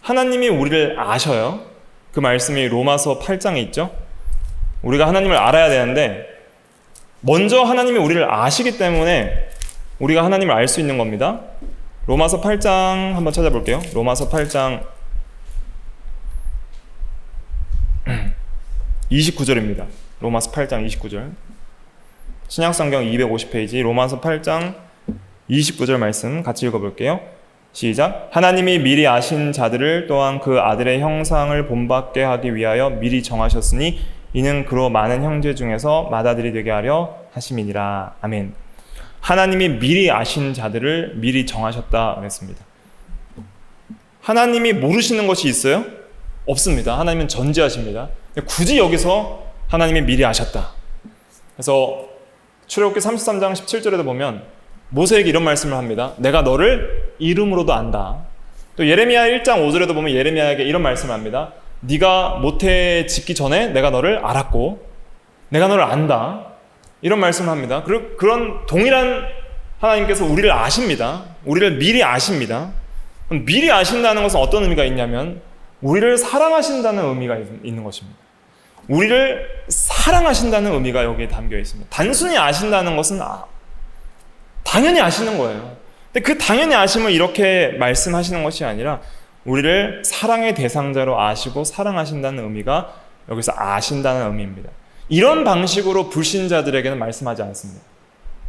하나님이 우리를 아셔요. 그 말씀이 로마서 8장에 있죠. 우리가 하나님을 알아야 되는데 먼저 하나님이 우리를 아시기 때문에 우리가 하나님을 알 수 있는 겁니다. 로마서 8장 한번 찾아볼게요. 로마서 8장 29절입니다. 로마서 8장 29절. 신약성경 250페이지 로마서 8장 29절 말씀 같이 읽어볼게요. 시작. 하나님이 미리 아신 자들을 또한 그 아들의 형상을 본받게 하기 위하여 미리 정하셨으니 이는 그로 많은 형제 중에서 맏아들이 되게 하려 하심이니라. 아멘. 하나님이 미리 아신 자들을 미리 정하셨다 그랬습니다. 하나님이 모르시는 것이 있어요? 없습니다. 하나님은 전지하십니다. 굳이 여기서 하나님이 미리 아셨다. 그래서 출애굽기 33장 17절에도 보면 모세에게 이런 말씀을 합니다. 내가 너를 이름으로도 안다. 또 예레미야 1장 5절에도 보면 예레미야에게 이런 말씀을 합니다. 네가 모태 짓기 전에 내가 너를 알았고 내가 너를 안다. 이런 말씀을 합니다. 그리고 그런 동일한 하나님께서 우리를 아십니다. 우리를 미리 아십니다. 미리 아신다는 것은 어떤 의미가 있냐면 우리를 사랑하신다는 의미가 있는 것입니다. 우리를 사랑하신다는 의미가 여기에 담겨 있습니다. 단순히 아신다는 것은 당연히 아시는 거예요. 근데 그 당연히 아심을 이렇게 말씀하시는 것이 아니라 우리를 사랑의 대상자로 아시고 사랑하신다는 의미가 여기서 아신다는 의미입니다. 이런 방식으로 불신자들에게는 말씀하지 않습니다.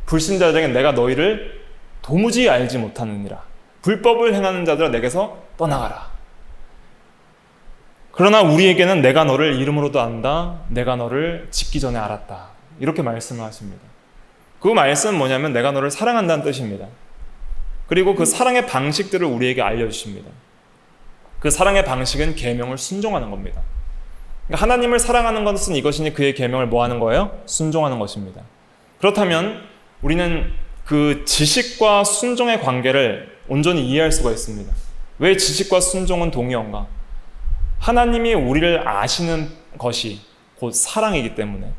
불신자들에게는 내가 너희를 도무지 알지 못하느니라. 불법을 행하는 자들아 내게서 떠나가라. 그러나 우리에게는 내가 너를 이름으로도 안다. 내가 너를 짓기 전에 알았다. 이렇게 말씀을 하십니다. 그 말씀은 뭐냐면 내가 너를 사랑한다는 뜻입니다. 그리고 그 사랑의 방식들을 우리에게 알려주십니다. 그 사랑의 방식은 계명을 순종하는 겁니다. 그러니까 하나님을 사랑하는 것은 이것이니 그의 계명을 뭐 하는 거예요? 순종하는 것입니다. 그렇다면 우리는 그 지식과 순종의 관계를 온전히 이해할 수가 있습니다. 왜 지식과 순종은 동의어인가? 하나님이 우리를 아시는 것이 곧 사랑이기 때문에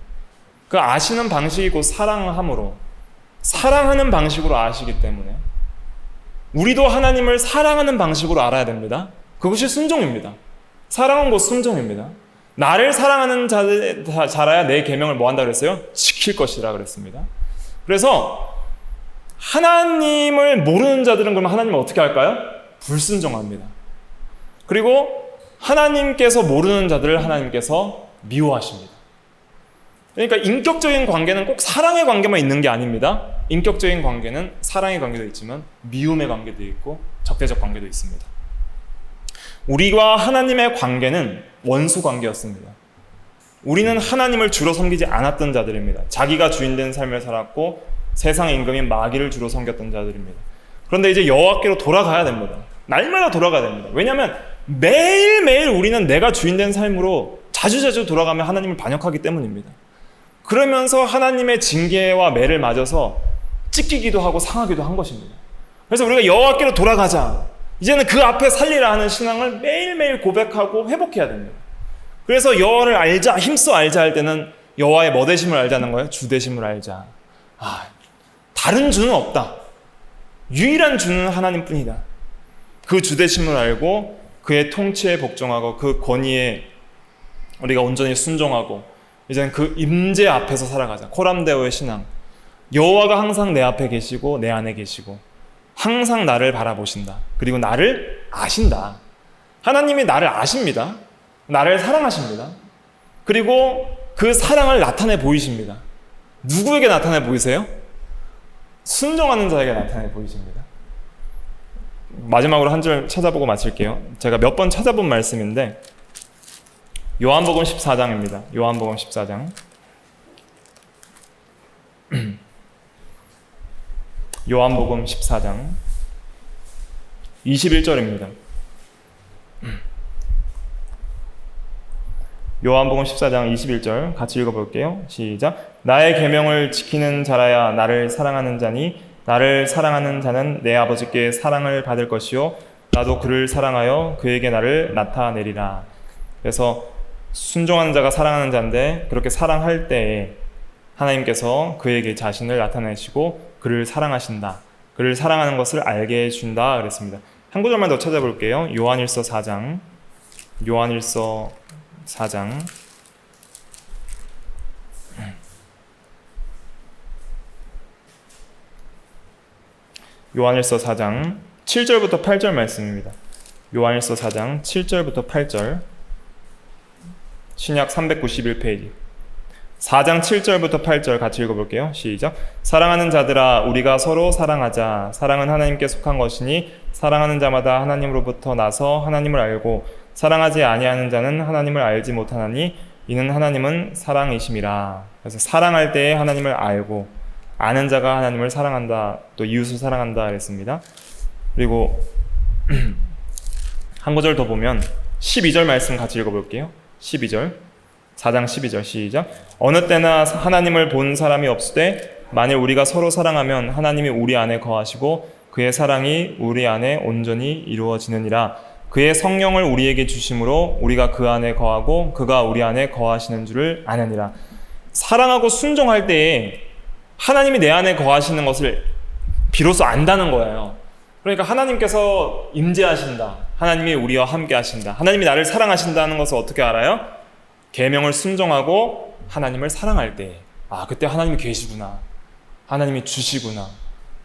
그 아시는 방식이 곧 사랑함으로 사랑하는 방식으로 아시기 때문에 우리도 하나님을 사랑하는 방식으로 알아야 됩니다. 그것이 순종입니다. 사랑은 곧 순종입니다. 나를 사랑하는 자라야 내 계명을 뭐 한다 그랬어요? 지킬 것이라 그랬습니다. 그래서 하나님을 모르는 자들은 그러면 하나님을 어떻게 할까요? 불순종합니다. 그리고 하나님께서 모르는 자들을 하나님께서 미워하십니다. 그러니까 인격적인 관계는 꼭 사랑의 관계만 있는 게 아닙니다. 인격적인 관계는 사랑의 관계도 있지만 미움의 관계도 있고 적대적 관계도 있습니다. 우리와 하나님의 관계는 원수 관계였습니다. 우리는 하나님을 주로 섬기지 않았던 자들입니다. 자기가 주인된 삶을 살았고 세상의 임금인 마귀를 주로 섬겼던 자들입니다. 그런데 이제 여호와께로 돌아가야 됩니다. 날마다 돌아가야 됩니다. 왜냐하면 매일매일 우리는 내가 주인된 삶으로 자주자주 돌아가면 하나님을 반역하기 때문입니다. 그러면서 하나님의 징계와 매를 맞아서 찢기기도 하고 상하기도 한 것입니다. 그래서 우리가 여호와께로 돌아가자. 이제는 그 앞에 살리라 하는 신앙을 매일매일 고백하고 회복해야 됩니다. 그래서 여호와를 알자, 힘써 알자 할 때는 여호와의 뭐 되심을 알자는 거예요? 주 되심을 알자. 다른 주는 없다. 유일한 주는 하나님뿐이다. 그 주 되심을 알고 그의 통치에 복종하고 그 권위에 우리가 온전히 순종하고 이제는 그 임재 앞에서 살아가자. 코람데오의 신앙. 여호와가 항상 내 앞에 계시고 내 안에 계시고 항상 나를 바라보신다. 그리고 나를 아신다. 하나님이 나를 아십니다. 나를 사랑하십니다. 그리고 그 사랑을 나타내 보이십니다. 누구에게 나타내 보이세요? 순종하는 자에게 나타내 보이십니다. 마지막으로 한 절 찾아보고 마칠게요. 제가 몇 번 찾아본 말씀인데 요한복음 14장입니다. 요한복음 14장. 요한복음 14장 21절입니다. 요한복음 14장 21절 같이 읽어볼게요. 시작. 나의 계명을 지키는 자라야 나를 사랑하는 자니 나를 사랑하는 자는 내 아버지께 사랑을 받을 것이요 나도 그를 사랑하여 그에게 나를 나타내리라. 그래서 순종하는 자가 사랑하는 자인데 그렇게 사랑할 때에 하나님께서 그에게 자신을 나타내시고 그를 사랑하신다. 그를 사랑하는 것을 알게 해준다 그랬습니다. 한 구절만 더 찾아볼게요. 요한일서 4장 요한일서 4장 요한일서 4장 7절부터 8절 말씀입니다. 요한일서 4장 7절부터 8절 신약 391페이지 4장 7절부터 8절 같이 읽어볼게요. 시작. 사랑하는 자들아 우리가 서로 사랑하자. 사랑은 하나님께 속한 것이니 사랑하는 자마다 하나님으로부터 나서 하나님을 알고 사랑하지 아니하는 자는 하나님을 알지 못하나니 이는 하나님은 사랑이심이라. 그래서 사랑할 때에 하나님을 알고 아는 자가 하나님을 사랑한다. 또 이웃을 사랑한다 그랬습니다. 그리고 한 구절 더 보면 12절 말씀 같이 읽어볼게요. 12절 4장 12절 시작. 어느 때나 하나님을 본 사람이 없으되 만일 우리가 서로 사랑하면 하나님이 우리 안에 거하시고 그의 사랑이 우리 안에 온전히 이루어지느니라. 그의 성령을 우리에게 주심으로 우리가 그 안에 거하고 그가 우리 안에 거하시는 줄을 아느니라. 사랑하고 순종할 때에 하나님이 내 안에 거하시는 것을 비로소 안다는 거예요. 그러니까 하나님께서 임재하신다. 하나님이 우리와 함께 하신다. 하나님이 나를 사랑하신다는 것을 어떻게 알아요? 계명을 순종하고 하나님을 사랑할 때 그때 하나님이 계시구나. 하나님이 주시구나.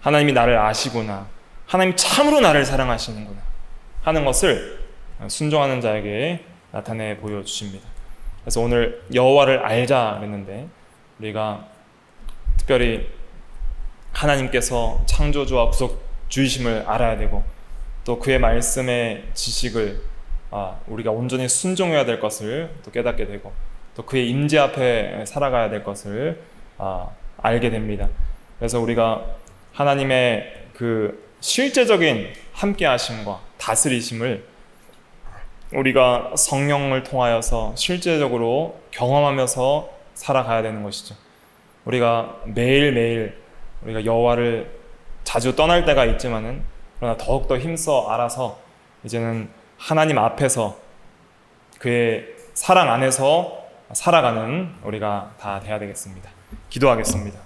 하나님이 나를 아시구나. 하나님이 참으로 나를 사랑하시는구나 하는 것을 순종하는 자에게 나타내 보여주십니다. 그래서 오늘 여호와를 알자 그랬는데 우리가 특별히 하나님께서 창조주와 구속주이심을 알아야 되고 또 그의 말씀의 지식을 우리가 온전히 순종해야 될 것을 또 깨닫게 되고 또 그의 임재 앞에 살아가야 될 것을 알게 됩니다. 그래서 우리가 하나님의 그 실제적인 함께 하심과 다스리심을 우리가 성령을 통하여서 실제적으로 경험하면서 살아가야 되는 것이죠. 우리가 매일매일 우리가 여호와를 자주 떠날 때가 있지만은 그러나 더욱더 힘써 알아서 이제는 하나님 앞에서 그의 사랑 안에서 살아가는 우리가 다 돼야 되겠습니다. 기도하겠습니다.